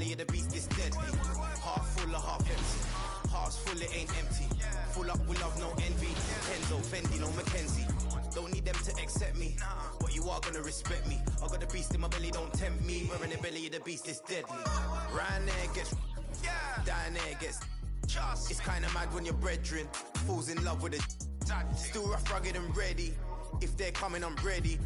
belly of the beast is deadly. Half full or half empty. Heart's full, it ain't empty. Full up with love, no envy. Kenzo, Fendi, no Mackenzie. Don't need them to accept me, but you are gonna respect me. I got the beast in my belly, don't tempt me. We're in the belly of the beast is deadly. Round there gets, down there gets. It's kinda mad when your brethren falls in love with a. Still rough, rugged and ready. If they're coming, I'm ready.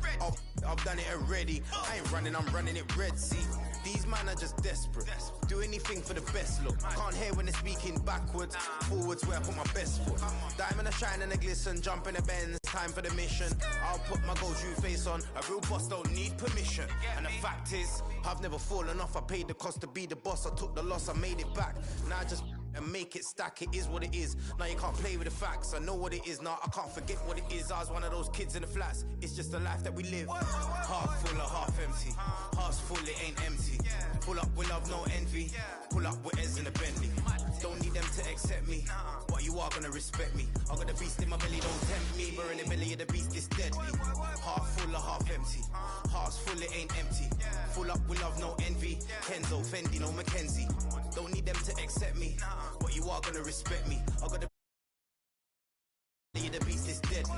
I've done it already. I ain't running, I'm running it red. See, these men are just desperate. Do anything for the best look. Can't hear when they're speaking backwards. Forwards where I put my best foot. Diamond a shine and a glisten. Jump in the Benz. Time for the mission. I'll put my gold shoe face on. A real boss don't need permission. And the fact is, I've never fallen off. I paid the cost to be the boss. I took the loss, I made it back. Now I just and make it stack. It is what it is. Now you can't play with the facts. I know what it is now. I can't forget what it is. I was one of those kids in the flats. It's just the life that we live. Half full or half empty. Heart's full, it ain't empty. Pull up with love, no envy. Pull up with Ez in the Bentley. Don't need them to accept me, but you are gonna respect me. I got the beast in my belly, don't tempt me. We're in the belly of the beast, it's deadly. Half full or half empty. Heart's full, it ain't empty. Full up with love, no envy. Kenzo, Fendi, no Mackenzie. Don't need them to accept me, but you are gonna respect me. I got the belly of the beast, it's deadly.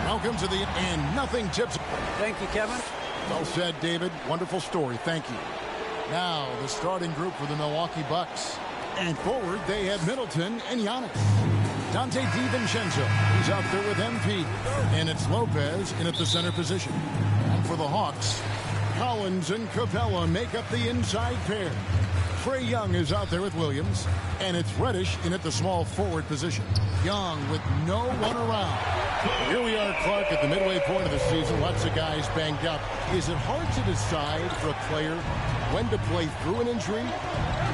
Welcome to the and nothing tips. Thank you, Kevin. Well said, David. Wonderful story. Thank you. Now, the starting group for the Milwaukee Bucks. And forward, they have Middleton and Giannis. Dante DiVincenzo, he's out there with MP. And it's Lopez in at the center position. And for the Hawks, Collins and Capella make up the inside pair. Trae Young is out there with Williams. And it's Reddish in at the small forward position. Young with no one around. Here we are, Clark, at the midway point of the season. Lots of guys banged up. Is it hard to decide for a player when to play through an injury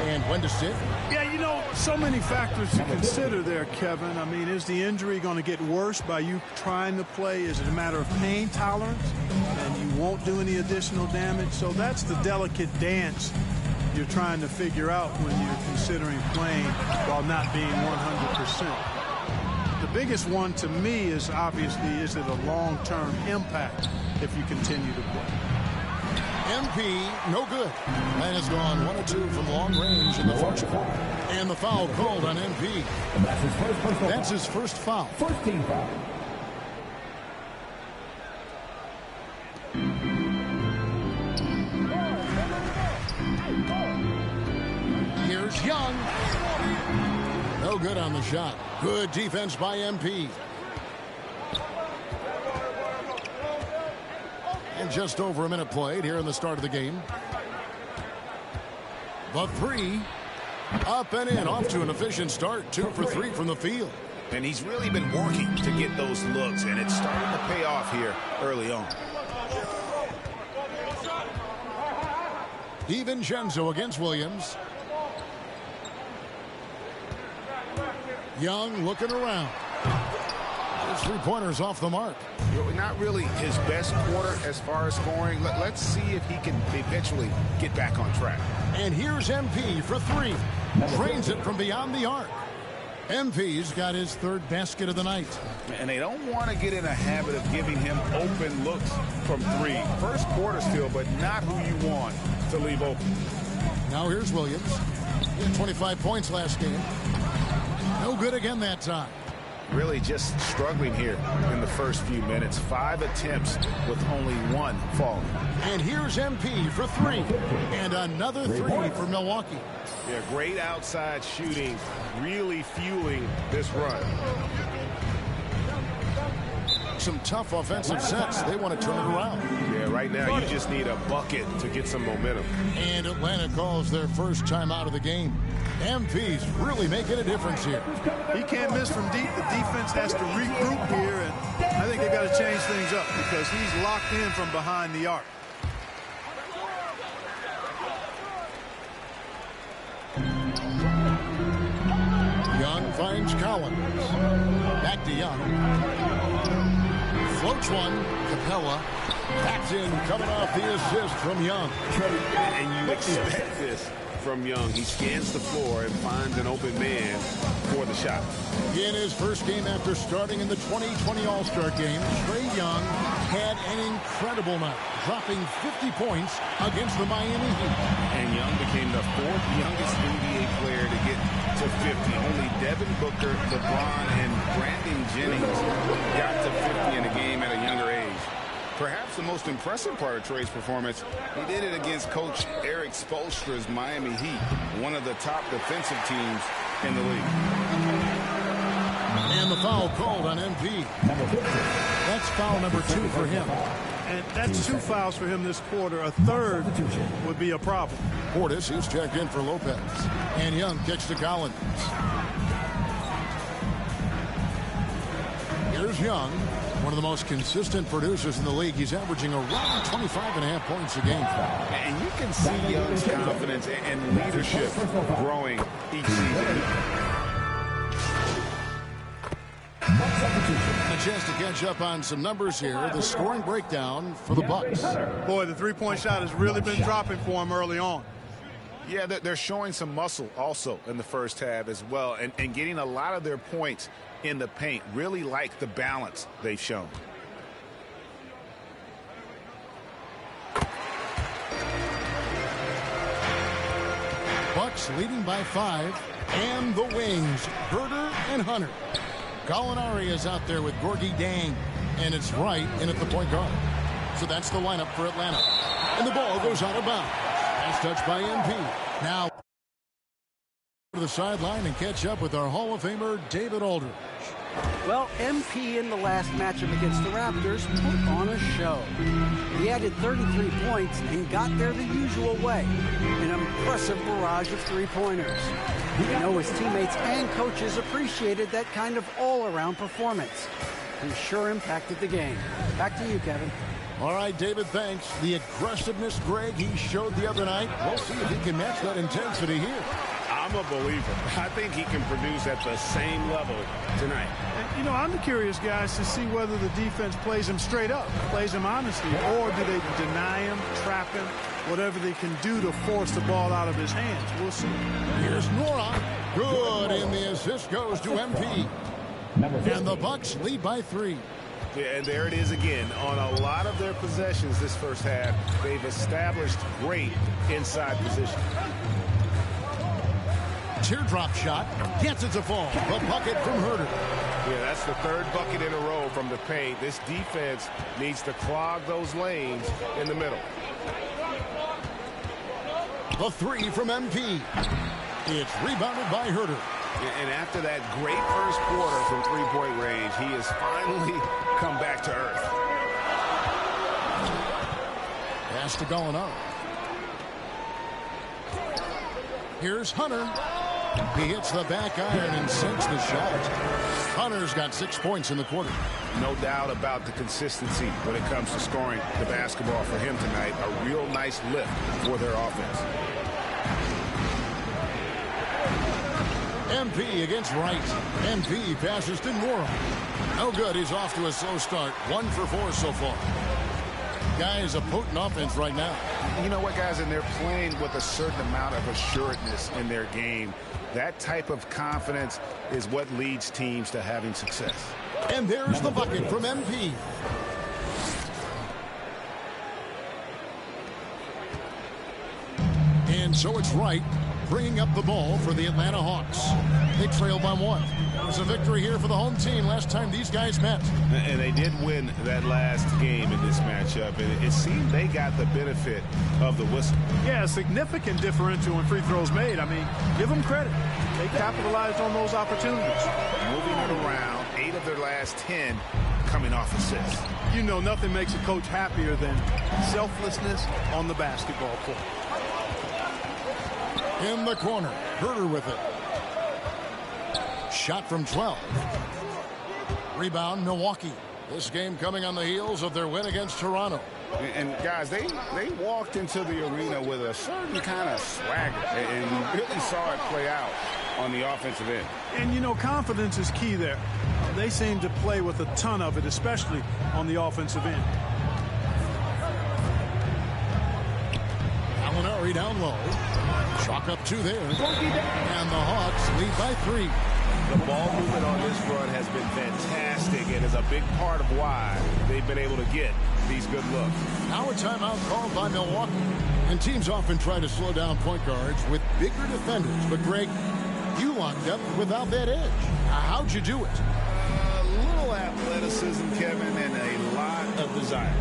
and when to sit? Yeah, you know, so many factors to consider there, Kevin. I mean, is the injury going to get worse by you trying to play? Is it a matter of pain tolerance and you won't do any additional damage? So that's the delicate dance you're trying to figure out when you're considering playing while not being 100%. The biggest one to me is obviously, is it a long-term impact if you continue to play? MP, no good. Man has gone 1 or 2 from long range in the first quarter. And the foul called on MP. That's his first foul. First team foul. Here's Young. No good on the shot. Good defense by MP. And just over a minute played here in the start of the game. The three. Up and in. Off to an efficient start. 2 for 3 from the field. And he's really been working to get those looks, and it's starting to pay off here early on. DiVincenzo against Williams. Young looking around. His 3-pointers off the mark. Not really his best quarter as far as scoring. Let's see if he can eventually get back on track. And here's MP for 3. Drains it from beyond the arc. MP's got his 3rd basket of the night. And they don't want to get in a habit of giving him open looks from 3. First quarter still, but not who you want to leave open. Now here's Williams. He had 25 points last game. No good again that time. Really just struggling here in the first few minutes. 5 attempts with only 1 falling. And here's MP for 3. And another 3 for Milwaukee. Yeah, great outside shooting, really fueling this run. Some tough offensive sets. They want to turn it around. Yeah, right now you just need a bucket to get some momentum. And Atlanta calls their first time out of the game. MP's really making a difference here. He can't miss from deep. The defense has to regroup here, and I think they got to change things up because he's locked in from behind the arc. Young finds Collins. Back to Young. Floats one. Capella. That's in, coming off the assist from Young. And you expect this from Young. He scans the floor and finds an open man for the shot. In his first game after starting in the 2020 All-Star Game, Trae Young had an incredible night, dropping 50 points against the Miami Heat. And Young became the fourth youngest NBA player to get to 50. Only Devin Booker, LeBron, and Brandon Jennings got to 50 in a game at a younger age. Perhaps the most impressive part of Trae's performance, he did it against Coach Eric Spoelstra's Miami Heat, one of the top defensive teams in the league. And the foul called on MP. That's foul number 2 for him. And that's 2 fouls for him this quarter. A third would be a problem. Portis, who's checked in for Lopez. And Young kicks to Collins. Here's Young, one of the most consistent producers in the league. He's averaging around 25.5 points a game. And you can see Young's confidence and leadership growing each season. A chance to catch up on some numbers here. The scoring breakdown for the Bucks. Boy, the three-point shot has really been dropping for him early on. Yeah, they're showing some muscle also in the first half as well, and getting a lot of their points in the paint. Really like the balance they've shown. Bucks leading by 5, and the wings, Herter and Hunter. Gallinari is out there with Gorgui Dieng, and it's Wright in at the point guard. So that's the lineup for Atlanta. And the ball goes out of bounds. Nice touch by MP. Now to the sideline and catch up with our Hall of Famer, David Aldridge. Well, MP in the last matchup against the Raptors put on a show. He added 33 points and got there the usual way. An impressive barrage of three-pointers. We know his teammates and coaches appreciated that kind of all-around performance. He sure impacted the game. Back to you, Kevin. All right, David, thanks. The aggressiveness, Greg, he showed the other night. We'll see if he can match that intensity here. I'm a believer. I think he can produce at the same level tonight. And, you know, I'm curious, guys, to see whether the defense plays him straight up, plays him honestly, or do they deny him, trap him, whatever they can do to force the ball out of his hands. We'll see. Here's Nora. Good, and the assist goes to MP. And the Bucks lead by 3. Yeah, and there it is again. On a lot of their possessions this first half, they've established great inside position. Teardrop shot. Gets it to fall. The bucket from Herter. Yeah, that's the third bucket in a row from the paint. This defense needs to clog those lanes in the middle. The 3 from MP. It's rebounded by Herter. And after that great first quarter from three-point range, he has finally come back to earth. Pass to Gallinari. Here's Hunter. He hits the back iron and sinks the shot. Hunter's got 6 points in the quarter. No doubt about the consistency when it comes to scoring the basketball for him tonight. A real nice lift for their offense. MP against Wright. MP passes to Nora. No good. He's off to a slow start. 1 for 4 so far. Guy is a potent offense right now. You know what, guys? And they're playing with a certain amount of assuredness in their game. That type of confidence is what leads teams to having success. And there's the bucket from MP. And so it's Wright bringing up the ball for the Atlanta Hawks. They trail by 1. It was a victory here for the home team last time these guys met. And they did win that last game in this matchup. And it seemed they got the benefit of the whistle. Yeah, a significant differential in free throws made. I mean, give them credit. They capitalized on those opportunities. Moving it around, 8 of their last 10 coming off assists. You know, nothing makes a coach happier than selflessness on the basketball court. In the corner, Herder with it. Shot from 12. Rebound, Milwaukee. This game coming on the heels of their win against Toronto. And guys, they walked into the arena with a certain kind of swagger, and you really saw it play out on the offensive end. And, you know, confidence is key there. They seem to play with a ton of it, especially on the offensive end. Gallinari down low. Chalk up 2 there. And the Hawks lead by 3. The ball movement on this run has been fantastic and is a big part of why they've been able to get these good looks. Now a timeout called by Milwaukee. And teams often try to slow down point guards with bigger defenders. But, Greg, you locked up without that edge. How'd you do it? A little athleticism, Kevin, and a lot of desire.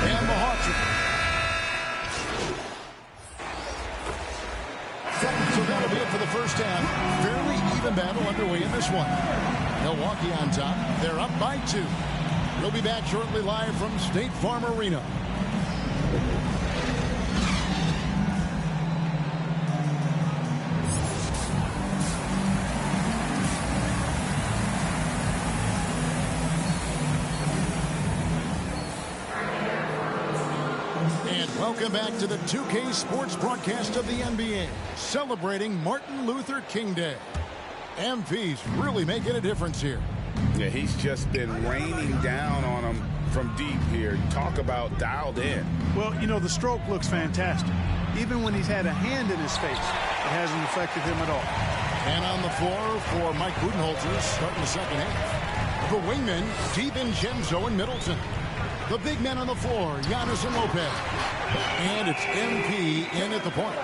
And the Hawks. So that'll be it for the first half. Fairly even battle underway in this one. Milwaukee on top. They're up by 2. We'll be back shortly live from State Farm Arena. Welcome back to the 2K Sports broadcast of the NBA, celebrating Martin Luther King Day. MP's really making a difference here. Yeah, he's just been raining down on them from deep here. Talk about dialed in. Well, you know, the stroke looks fantastic. Even when he's had a hand in his face, it hasn't affected him at all. And on the floor for Mike Budenholzer starting the second half. The wingmen, DiVincenzo and Middleton. The big men on the floor, Giannis and Lopez. And it's MP in at the point.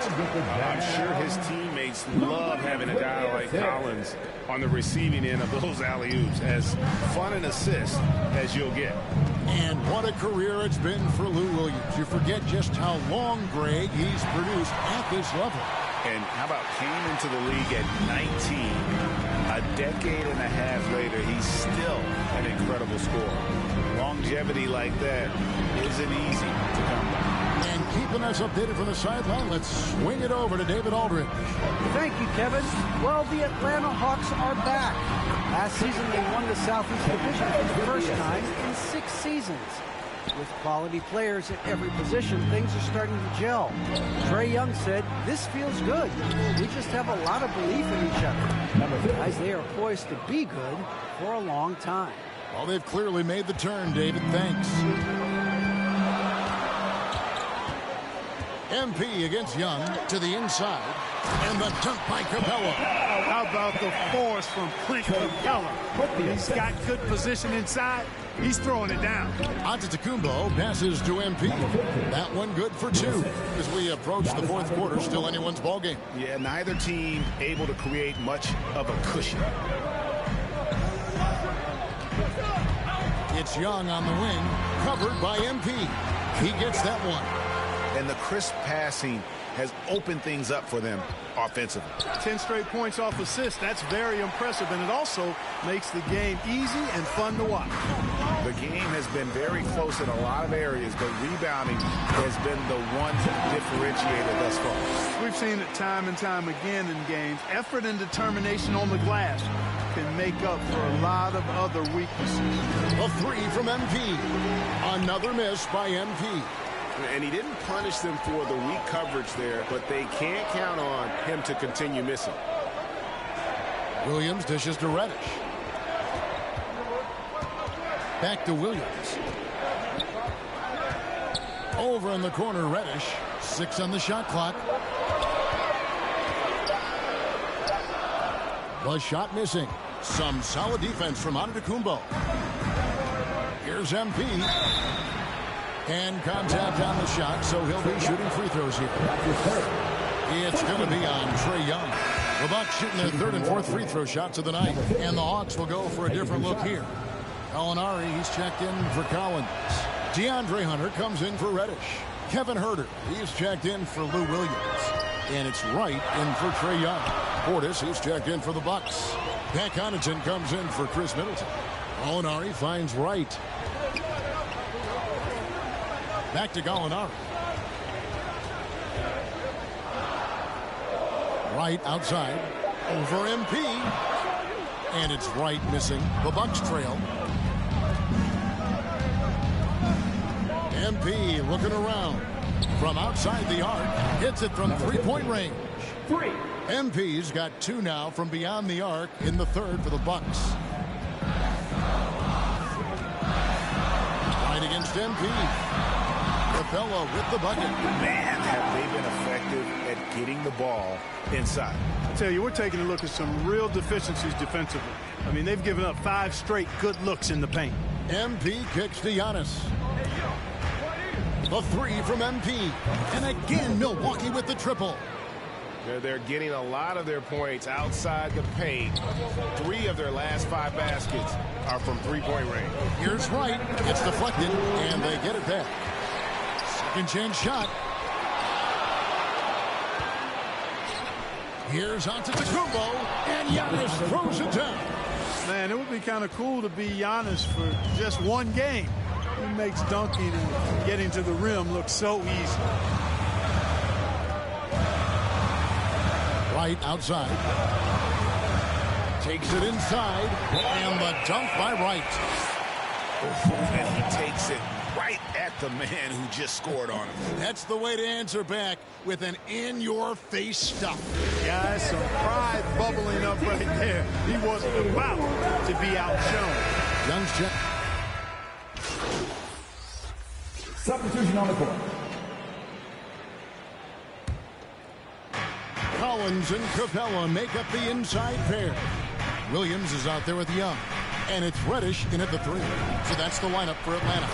I'm sure his teammates love having a guy like Collins on the receiving end of those alley-oops. As fun an assist as you'll get. And what a career it's been for Lou Williams. You forget just how long, Greg, he's produced at this level. And how about came into the league at 19. A decade and a half later, he's still an incredible scorer. Longevity like that isn't easy to come by. And keeping us updated from the sideline, let's swing it over to David Aldridge. Thank you, Kevin. Well, the Atlanta Hawks are back. Last season, they won the Southeast Division for the first time in 6 seasons. With quality players at every position, things are starting to gel. Trae Young said, "This feels good. We just have a lot of belief in each other." Guys, they are poised to be good for a long time. Well, they've clearly made the turn, David. Thanks. MP against Young to the inside. And the dunk by Capella. How about the force from Clint Capella? He's got good position inside. He's throwing it down. Antetokounmpo passes to MP. That one good for 2 as we approach the fourth quarter. Still anyone's ball game. Yeah, neither team able to create much of a cushion. It's Young on the wing, covered by MP. He gets that one. And the crisp passing has opened things up for them offensively. 10 straight points off assists. That's very impressive, and it also makes the game easy and fun to watch. The game has been very close in a lot of areas, but rebounding has been the one differentiator thus far. We've seen it time and time again in games. Effort and determination on the glass can make up for a lot of other weaknesses. A 3 from MP. Another miss by MP. And he didn't punish them for the weak coverage there, but they can't count on him to continue missing. Williams dishes to Reddish. Back to Williams. Over in the corner, Reddish. 6 on the shot clock. The shot missing. Some solid defense from Antetokounmpo. Here's MP. And contact on the shot, so he'll be shooting free throws here. It's going to be on Trae Young. The Bucks shooting their 3rd and 4th free throw shots of the night. And the Hawks will go for a different look here. Gallinari, he's checked in for Collins. DeAndre Hunter comes in for Reddish. Kevin Herter, he's checked in for Lou Williams. And it's Wright in for Trae Young. Portis, he's checked in for the Bucks. Pat Connaughton comes in for Chris Middleton. Gallinari finds Wright. Back to Gallinari. Wright outside. Over MP. And it's Wright missing. The Bucks trail. MP looking around. From outside the arc. Hits it from three-point range. MP's got 2 now from beyond the arc in the third for the Bucks. Right against MP. Capella with the bucket. Man, have they been effective at getting the ball inside. I tell you, we're taking a look at some real deficiencies defensively. I mean, they've given up 5 straight good looks in the paint. MP kicks to Giannis. The 3 from MP. And again, Milwaukee with the triple. They're getting a lot of their points outside the paint. 3 of their last 5 baskets are from three-point range. Here's Wright. It's deflected, and they get it back. Second chance shot. Here's Antetokounmpo, and Giannis throws it down. Man, it would be kind of cool to be Giannis for just one game. He makes dunking and getting to the rim look so easy. Wright outside. Takes it inside, and the dunk by Wright. And he takes it right at the man who just scored on him. That's the way to answer back with an in-your-face stuff. Guys, some pride bubbling up right there. He wasn't about to be outshone. Young's check. Substitution on the court. Collins and Capella make up the inside pair. Williams is out there with Young. And it's Reddish in at the 3. So that's the lineup for Atlanta.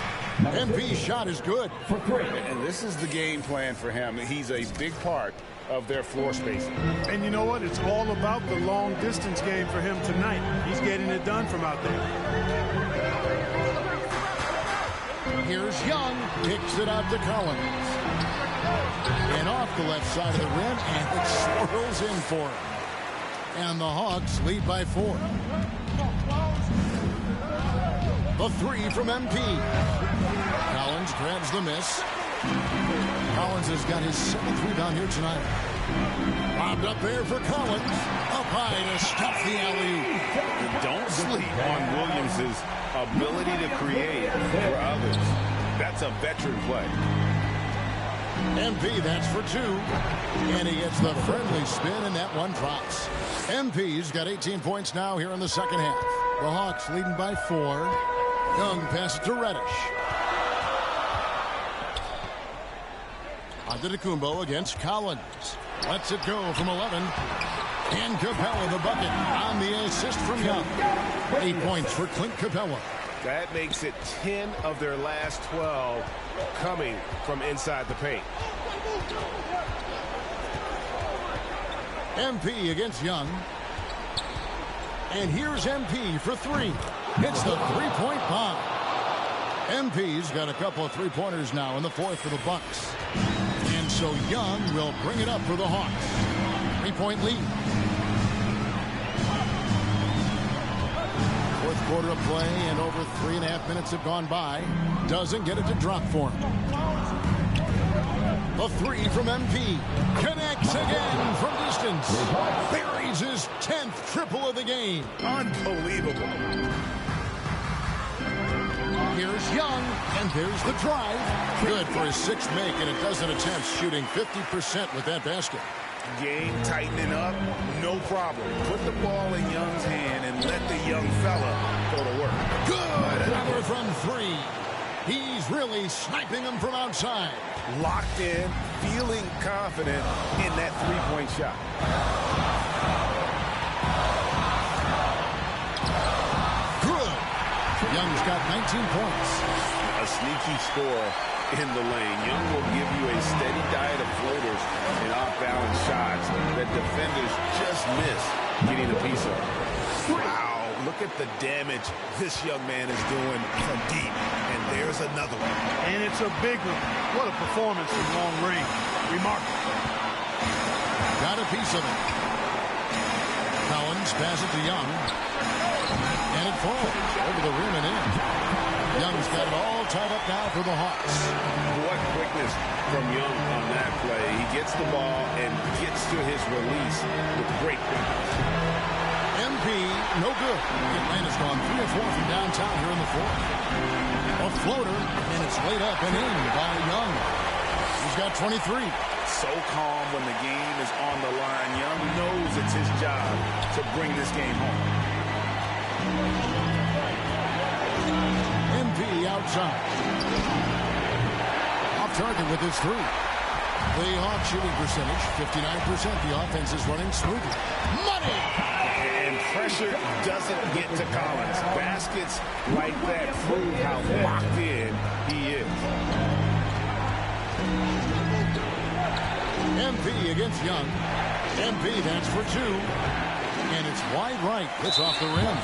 MP's shot is good. For 3. And this is the game plan for him. He's a big part of their floor spacing. And you know what? It's all about the long distance game for him tonight. He's getting it done from out there. Here's Young. Kicks it out to Collins. And off the left side of the rim, and it swirls in for him. And the Hawks lead by 4. The 3 from MP. Collins grabs the miss. Collins has got his 7th rebound here tonight. Bobbed up there for Collins. Up high to stuff the alley-oop. Don't sleep on Williams' ability to create for others. That's a veteran play. MP, that's for 2. And he gets the friendly spin, and that one drops. MP's got 18 points now here in the second half. The Hawks leading by 4. Young passes to Reddish. Antetokounmpo against Collins. Lets it go from 11. And Capella the bucket on the assist from Young. 8 points for Clint Capella. That makes it 10 of their last 12 coming from inside the paint. MP against Young. And here's MP for 3. It's the three-point bomb. MP's got a couple of three-pointers now in the 4th for the Bucks. And so Young will bring it up for the Hawks. 3-point lead. 4th quarter of play, and over 3.5 minutes have gone by. Doesn't get it to drop for him. The 3 from MP. Connects again from distance. Buries his 10th triple of the game. Unbelievable. Here's Young, and there's the drive. Good for his 6th make and a dozen attempts, shooting 50% with that basket. Game tightening up, no problem. Put the ball in Young's hand and let the young fella go to work. Good, another from 3. He's really sniping them from outside. Locked in, feeling confident in that three-point shot. Good. Young's got 19 points. A sneaky score in the lane. Young will give you a steady diet of floaters and off-balance shots that defenders just miss getting a piece of. Wow, look at the damage this young man is doing from deep. And there's another one. And it's a big one. What a performance from long range. Remarkable. a piece of it. Collins passes it to Young. And it falls over the rim and in. Young's got it all tied up now for the Hawks. What quickness from Young on that play. He gets the ball and gets to his release with great quickness. MP, no good. Atlanta's gone 3 of 4 from downtown here in the fourth. A floater, and it's laid up and in by Young. He's got 23. So calm when the game is on the line. Young knows it's his job to bring this game home. MP outside. Off target with his 3. The Hawks shooting percentage, 59%. The offense is running smoothly. Money! And pressure doesn't get to Collins. Baskets like that prove how locked in he is. MP against Young. MP, that's for 2. And it's wide right. It's off the rim.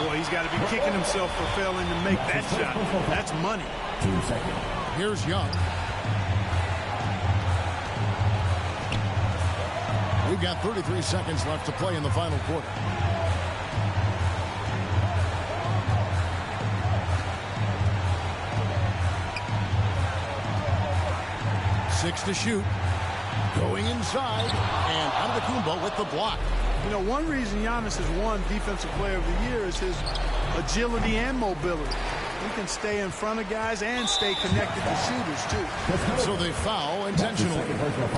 Boy, he's got to be kicking himself for failing to make that shot. That's money. 2 seconds. Here's Young. We've got 33 seconds left to play in the final quarter. Six to shoot. Going inside. And Antetokounmpo with the block. You know, one reason Giannis has won Defensive Player of the Year is his agility and mobility. He can stay in front of guys and stay connected to shooters, too. So they foul intentionally.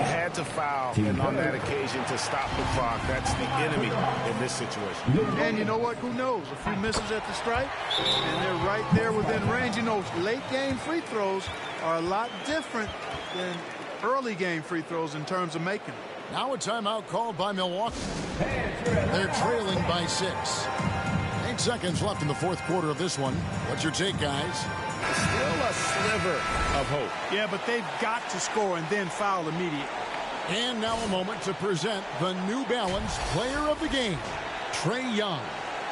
Had to foul, and on that occasion to stop the clock. That's the enemy in this situation. And you know what? Who knows? A few misses at the stripe, and they're right there within range. You know, late game free throws are a lot different than early game free throws in terms of making them. Now a timeout called by Milwaukee. They're trailing by 6. 8 seconds left in the fourth quarter of this one. What's your take, guys? Still a sliver of hope. Yeah, but they've got to score and then foul immediately. And now a moment to present the New Balance Player of the Game, Trae Young.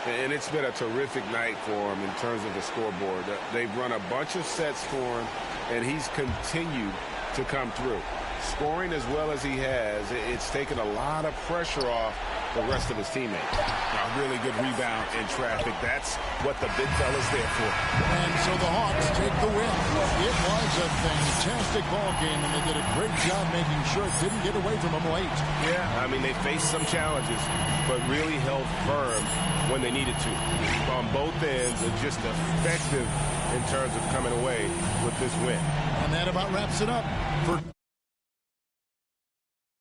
And it's been a terrific night for him in terms of the scoreboard. They've run a bunch of sets for him, and he's continued to come through. Scoring as well as he has, it's taken a lot of pressure off the rest of his teammates. A really good rebound in traffic. That's what the big fella's there for. And so the Hawks take the win. It was a fantastic ball game, and they did a great job making sure it didn't get away from them late. Yeah, I mean, they faced some challenges, but really held firm when they needed to. On both ends, and just effective in terms of coming away with this win. And that about wraps it up for